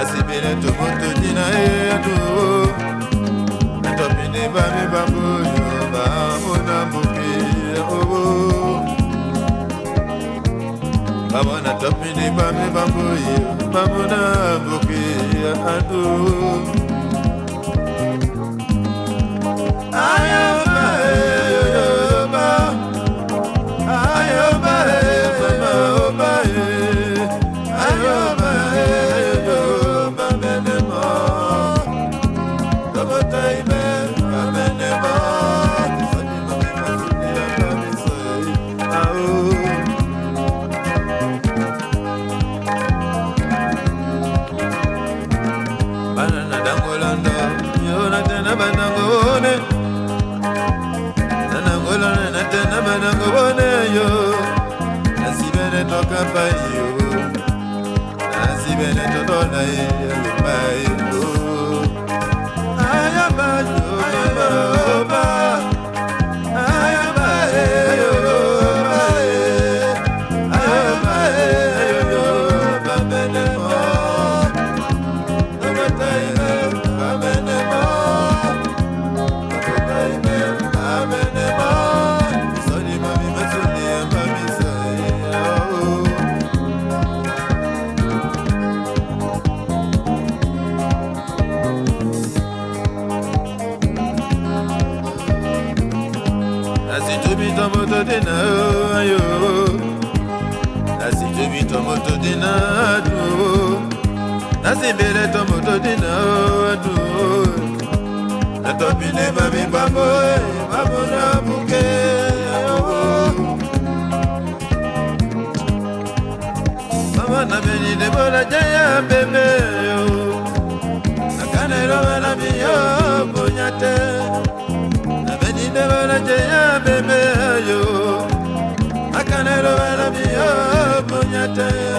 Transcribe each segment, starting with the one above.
Nasibele to moto dina adu. Natopine bami babu yo ba mona buki oh. Baba natopine bami babu yo ba mona buki adu. Nasibele to moto dina adu. Natopine mami bambo babona buke mama na beni de bola jaya bebe yo. Nakane roba na biyo bunyate. Na beni de bola jaya bebe yo. Nakane roba na biyo bunyate yo.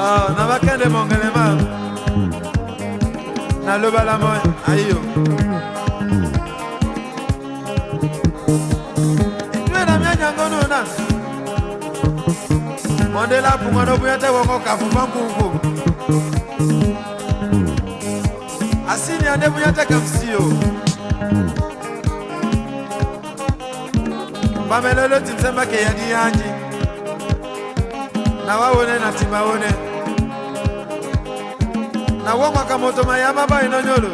Ah, na bakande mongelema. Na loba la moi ayo. Nwe na myanya ngono na. Mondela pungono buyate woko kafufa mpungu. Asini ande buyate kamsio. Bamelolo timsema ke yadi yanji. Na wawone na timawone. Na woma kamoto mayama ba inonyolo.